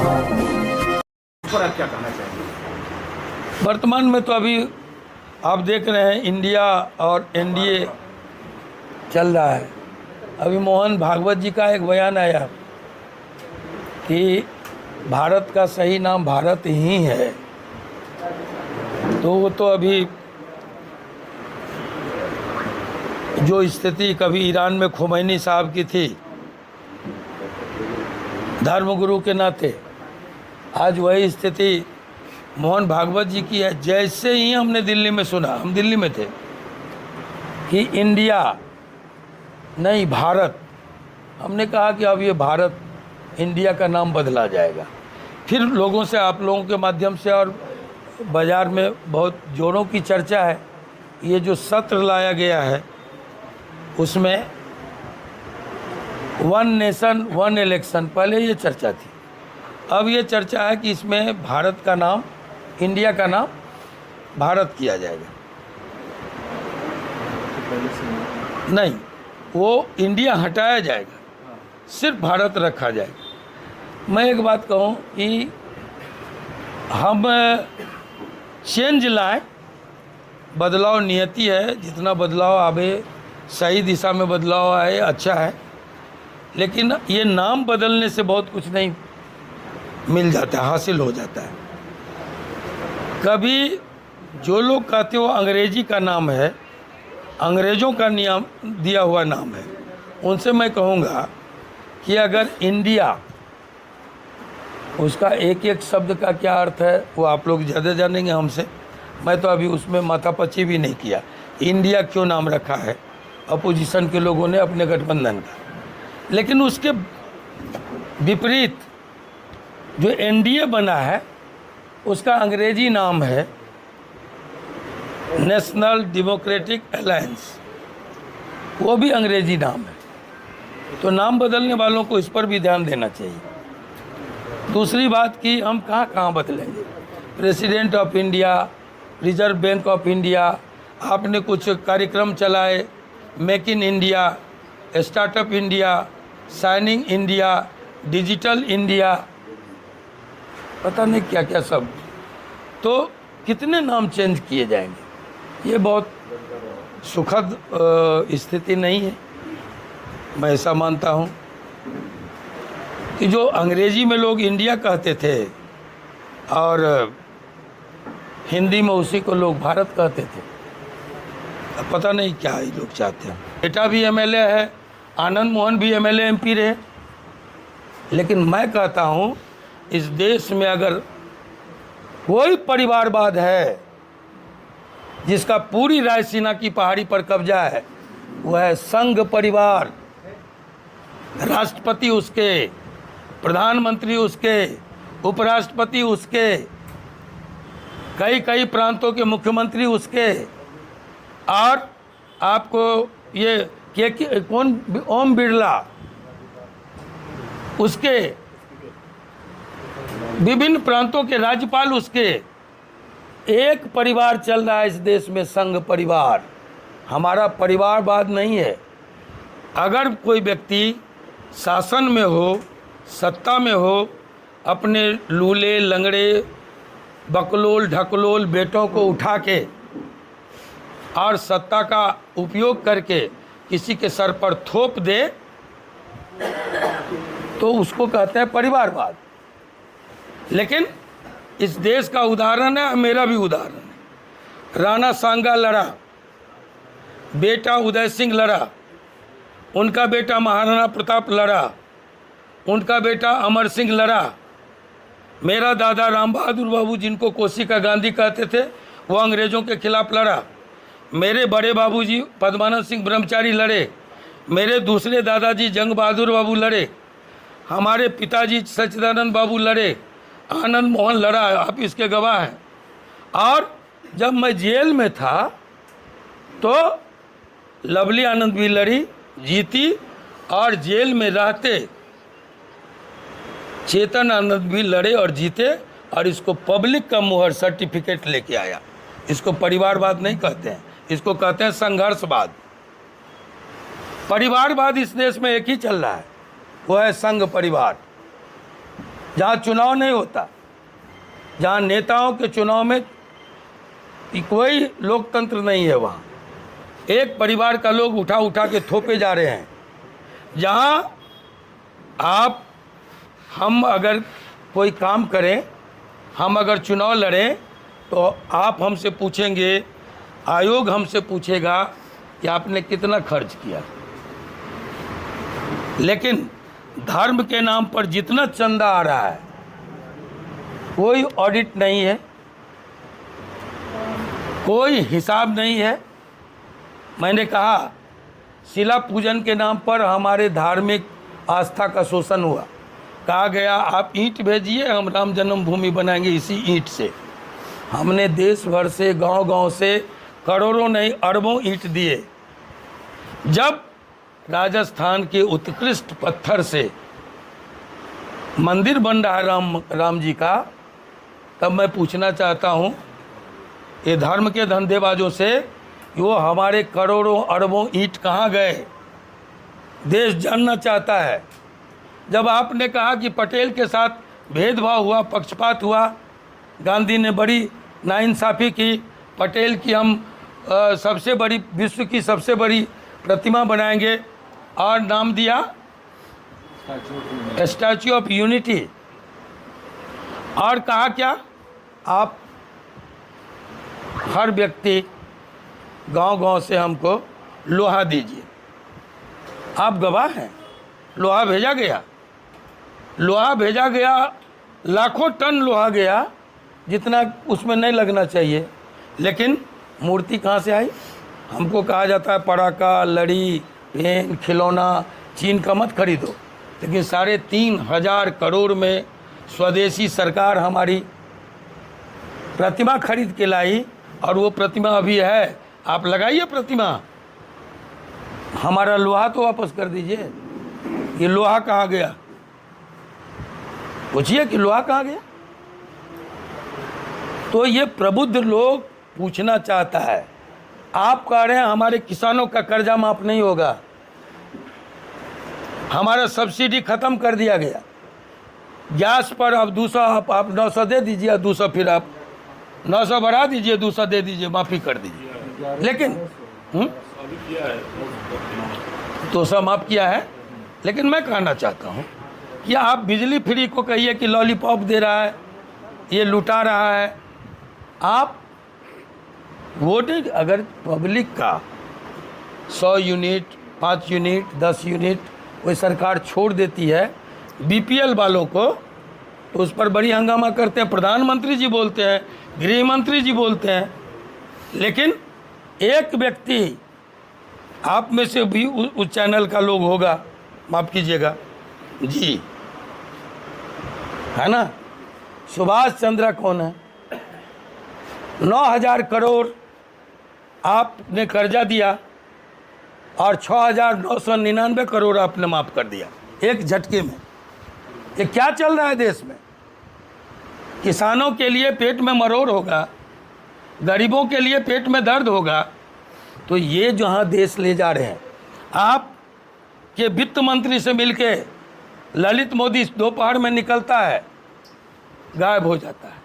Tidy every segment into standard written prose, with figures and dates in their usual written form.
पर आप क्या कहना चाहेंगे? वर्तमान में तो अभी आप देख रहे हैं इंडिया और एनडीए चल रहा है। अभी मोहन भागवत जी का एक बयान आया कि भारत का सही नाम भारत ही है। तो वो तो अभी जो स्थिति कभी ईरान में खोमैनी साहब की थी धर्मगुरु के नाते, आज वही स्थिति मोहन भागवत जी की है। जैसे ही हमने दिल्ली में सुना, हम दिल्ली में थे, कि इंडिया नहीं भारत, हमने कहा कि अब ये भारत इंडिया का नाम बदला जाएगा। फिर लोगों से, आप लोगों के माध्यम से और बाज़ार में बहुत जोरों की चर्चा है। ये जो सत्र लाया गया है उसमें वन नेशन वन इलेक्शन, पहले ये चर्चा थी, अब ये चर्चा है कि इसमें भारत का नाम, इंडिया का नाम भारत किया जाएगा। नहीं, वो इंडिया हटाया जाएगा, सिर्फ भारत रखा जाएगा। मैं एक बात कहूँ कि हम चेंज लाएं, बदलाव नियति है, जितना बदलाव आवे सही दिशा में बदलाव आए अच्छा है, लेकिन ये नाम बदलने से बहुत कुछ नहीं मिल जाता है, हासिल हो जाता है। कभी जो लोग कहते हो अंग्रेजी का नाम है, अंग्रेज़ों का नियम दिया हुआ नाम है, उनसे मैं कहूँगा कि अगर इंडिया, उसका एक एक शब्द का क्या अर्थ है वो आप लोग ज़्यादा जानेंगे हमसे। मैं तो अभी उसमें माथापच्ची भी नहीं किया। इंडिया क्यों नाम रखा है अपोजिशन के लोगों ने अपने गठबंधन का, लेकिन उसके विपरीत जो एनडीए बना है उसका अंग्रेजी नाम है नेशनल डेमोक्रेटिक अलायंस, वो भी अंग्रेजी नाम है। तो नाम बदलने वालों को इस पर भी ध्यान देना चाहिए। दूसरी बात कि हम कहाँ कहाँ बदलेंगे। President of India, reserve bank of India, आपने कुछ कार्यक्रम चलाए, make in India, startup India, shining India, digital India, पता नहीं क्या क्या सब। तो कितने नाम चेंज किए जाएंगे, ये बहुत सुखद स्थिति नहीं है। मैं ऐसा मानता हूँ कि जो अंग्रेजी में लोग इंडिया कहते थे और हिंदी में उसी को लोग भारत कहते थे, अब पता नहीं क्या ये लोग चाहते हैं। बेटा भी एमएलए है, आनंद मोहन भी एमएलए एमपी रहे, लेकिन मैं कहता हूँ इस देश में अगर कोई परिवारवाद है जिसका पूरी रायसीना की पहाड़ी पर कब्जा है, वह है संघ परिवार। राष्ट्रपति उसके, प्रधानमंत्री उसके, उपराष्ट्रपति उसके, कई कई प्रांतों के मुख्यमंत्री उसके, और आपको ये कौन, ओम बिरला, उसके, विभिन्न प्रांतों के राज्यपाल उसके। एक परिवार चल रहा है इस देश में, संघ परिवार। हमारा परिवारवाद नहीं है। अगर कोई व्यक्ति शासन में हो, सत्ता में हो, अपने लूले लंगड़े बकलोल ढकलोल बेटों को उठा के और सत्ता का उपयोग करके किसी के सर पर थोप दे, तो उसको कहते हैं परिवारवाद। लेकिन इस देश का उदाहरण है, मेरा भी उदाहरण है। राणा सांगा लड़ा, बेटा उदय सिंह लड़ा, उनका बेटा महाराणा प्रताप लड़ा, उनका बेटा अमर सिंह लड़ा, मेरा दादा राम बहादुर बाबू, जिनको कोशिका गांधी कहते थे, वो अंग्रेज़ों के खिलाफ लड़ा। मेरे बड़े बाबूजी पद्मानंद सिंह ब्रह्मचारी लड़े, मेरे दूसरे दादाजी जंग बहादुर बाबू लड़े, हमारे पिताजी सच्चिदानंद बाबू लड़े, आनंद मोहन लड़ा, आप इसके गवाह हैं। और जब मैं जेल में था तो लवली आनंद भी लड़ी, जीती, और जेल में रहते चेतन आनंद भी लड़े और जीते, और इसको पब्लिक का मुहर सर्टिफिकेट लेके आया। इसको परिवारवाद नहीं कहते हैं, इसको कहते हैं संघर्षवाद। परिवारवाद इस देश में एक ही चल रहा है, वो है संघ परिवार। जहाँ चुनाव नहीं होता, जहाँ नेताओं के चुनाव में कोई लोकतंत्र नहीं है, वहाँ एक परिवार का लोग उठा उठा के थोपे जा रहे हैं। जहाँ हम अगर कोई काम करें, हम अगर चुनाव लड़ें, तो आप हमसे पूछेंगे, आयोग हमसे पूछेगा कि आपने कितना खर्च किया। लेकिन धर्म के नाम पर जितना चंदा आ रहा है, कोई ऑडिट नहीं है, कोई हिसाब नहीं है। मैंने कहा शिला पूजन के नाम पर हमारे धार्मिक आस्था का शोषण हुआ। कहा गया आप ईंट भेजिए, हम राम जन्मभूमि बनाएंगे इसी ईंट से। हमने देश भर से, गांव-गांव से करोड़ों नहीं अरबों ईंट दिए। जब राजस्थान के उत्कृष्ट पत्थर से मंदिर बन रहा है राम जी का, तब मैं पूछना चाहता हूँ ये धर्म के धंधेबाजों से, वो हमारे करोड़ों अरबों ईंट कहाँ गए? देश जानना चाहता है। जब आपने कहा कि पटेल के साथ भेदभाव हुआ, पक्षपात हुआ, गांधी ने बड़ी नाइंसाफ़ी की, पटेल की हम सबसे बड़ी, विश्व की सबसे बड़ी प्रतिमा बनाएंगे, और नाम दिया स्टैच्यू ऑफ यूनिटी। और कहा क्या, आप हर व्यक्ति गांव-गांव से हमको लोहा दीजिए। आप गवाह हैं, लोहा भेजा गया, लोहा भेजा गया, लाखों टन लोहा गया, जितना उसमें नहीं लगना चाहिए। लेकिन मूर्ति कहाँ से आई? हमको कहा जाता है पटाखा, लड़ी, पेन, खिलौना चीन का मत खरीदो, लेकिन 3,500 करोड़ में स्वदेशी सरकार हमारी प्रतिमा खरीद के लाई, और वो प्रतिमा अभी है। आप लगाइए प्रतिमा, हमारा लोहा तो वापस कर दीजिए। ये लोहा कहाँ गया? पूछिए कि लोहा कहाँ गया। तो ये प्रबुद्ध लोग पूछना चाहता है। आप कह रहे हैं हमारे किसानों का कर्जा माफ नहीं होगा, हमारा सब्सिडी खत्म कर दिया गया, गैस पर अब 200 आप 900 दे दीजिए, 200 फिर आप 900 बढ़ा दीजिए, 200 दे दीजिए, माफ़ी कर दीजिए। लेकिन 200 माफ़ किया है। लेकिन मैं कहना चाहता हूँ कि आप बिजली फ्री को कहिए कि लॉलीपॉप दे रहा है, ये लुटा रहा है। आप वोटेज अगर पब्लिक का 100 यूनिट, 5 यूनिट, 10 यूनिट कोई सरकार छोड़ देती है बीपीएल वालों को, तो उस पर बड़ी हंगामा करते हैं, प्रधानमंत्री जी बोलते हैं, गृह मंत्री जी बोलते हैं। लेकिन एक व्यक्ति, आप में से भी उस चैनल का लोग होगा, माफ़ कीजिएगा जी, है ना, सुभाष चंद्रा कौन है? 9,000 करोड़ आपने कर्जा दिया और 6,999 करोड़ आपने माफ़ कर दिया एक झटके में। ये क्या चल रहा है देश में? किसानों के लिए पेट में मरोड़ होगा, गरीबों के लिए पेट में दर्द होगा। तो ये जहाँ देश ले जा रहे हैं, आप के वित्त मंत्री से मिलके ललित मोदी दोपहर में निकलता है, गायब हो जाता है।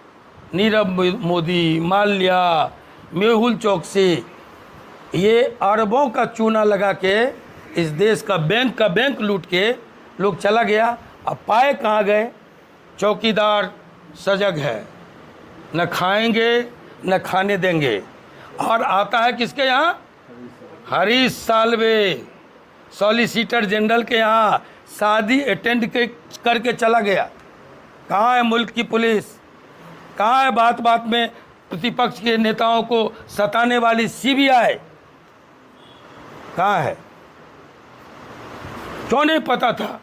नीरव मोदी, माल्या, मेहुल चौकसी, ये अरबों का चूना लगा के इस देश का बैंक लूट के लोग चला गया। अब पाए कहाँ गए? चौकीदार सजग है, न खाएंगे न खाने देंगे। और आता है किसके यहाँ? हरीश साल्वे, सॉलिसिटर जनरल के यहाँ शादी अटेंड करके चला गया। कहाँ है मुल्क की पुलिस? कहाँ है बात बात में प्रतिपक्ष के नेताओं को सताने वाली सीबीआई? कहाँ है? क्यों नहीं पता था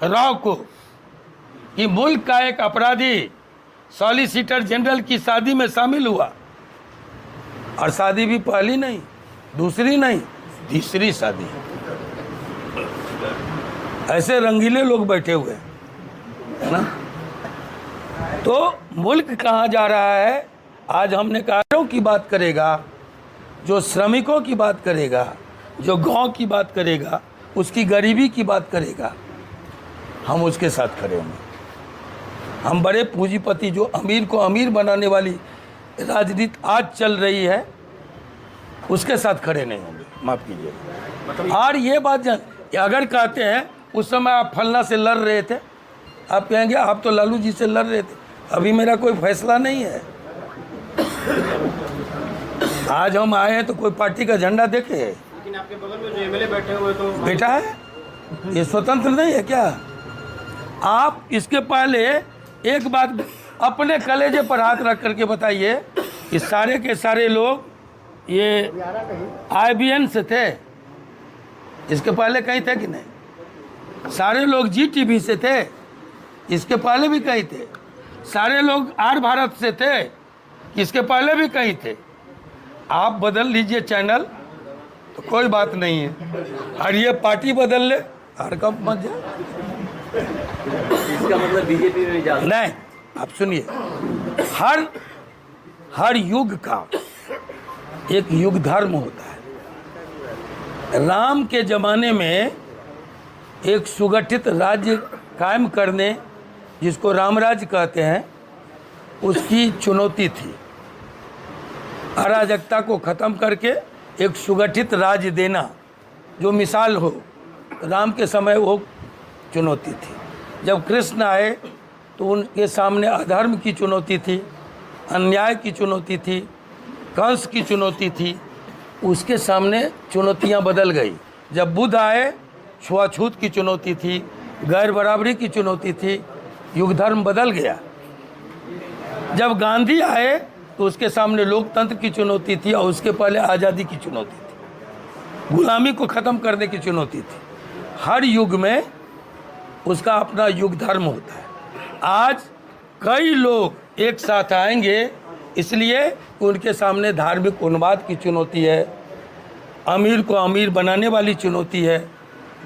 राव को कि मुल्क का एक अपराधी सॉलिसिटर जनरल की शादी में शामिल हुआ? और शादी भी पहली नहीं, दूसरी नहीं, तीसरी शादी। ऐसे रंगीले लोग बैठे हुए हैं ना। तो मुल्क कहाँ जा रहा है? आज हमने कारों की बात करेगा, जो श्रमिकों की बात करेगा, जो गांव की बात करेगा, उसकी गरीबी की बात करेगा, हम उसके साथ खड़े होंगे। हम बड़े पूंजीपति जो अमीर को अमीर बनाने वाली राजनीति आज चल रही है उसके साथ खड़े नहीं होंगे, माफ़ कीजिए। और ये बात जान, अगर कहते हैं उस समय आप फलना से लड़ रहे थे, आप कहेंगे आप तो लालू जी से लड़ रहे थे, अभी मेरा कोई फैसला नहीं है। आज हम आए हैं तो कोई पार्टी का झंडा देखे, लेकिन आपके बगल में जो एमएलए बैठे हुए तो बेटा है, ये स्वतंत्र नहीं है क्या? आप इसके पहले एक बात अपने कलेजे पर हाथ रख करके बताइए कि सारे के सारे लोग ये IBN से थे, इसके पहले कहीं थे कि नहीं? सारे लोग GTV से थे, इसके पहले भी कहीं थे। सारे लोग आर भारत से थे, इसके पहले भी कहीं थे। आप बदल लीजिए चैनल तो कोई बात नहीं है, और ये पार्टी बदल ले हर कब मत जाए। इसका मतलब बीजेपी में जा नहीं, आप सुनिए, हर युग का एक युग धर्म होता है। राम के ज़माने में एक सुगठित राज्य कायम करने, जिसको रामराज्य कहते हैं, उसकी चुनौती थी। अराजकता को ख़त्म करके एक सुगठित राज्य देना जो मिसाल हो, राम के समय वो चुनौती थी। जब कृष्ण आए तो उनके सामने अधर्म की चुनौती थी, अन्याय की चुनौती थी, कंस की चुनौती थी। उसके सामने चुनौतियां बदल गई। जब बुद्ध आए, छुआछूत की चुनौती थी, गैर बराबरी की चुनौती थी, युग धर्म बदल गया। जब गांधी आए तो उसके सामने लोकतंत्र की चुनौती थी, और उसके पहले आज़ादी की चुनौती थी, गुलामी को ख़त्म करने की चुनौती थी। हर युग में उसका अपना युग धर्म होता है। आज कई लोग एक साथ आएंगे इसलिए कि उनके सामने धार्मिक उन्माद की चुनौती है, अमीर को अमीर बनाने वाली चुनौती है,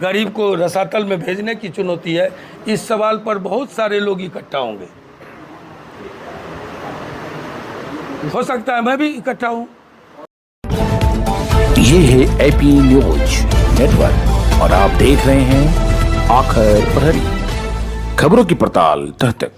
गरीब को रसातल में भेजने की चुनौती है। इस सवाल पर बहुत सारे लोग इकट्ठा होंगे। हो सकता है मैं भी इकट्ठा हूँ। ये है AP न्यूज नेटवर्क और आप देख रहे हैं आखिर प्रहरी, खबरों की पड़ताल तह तक।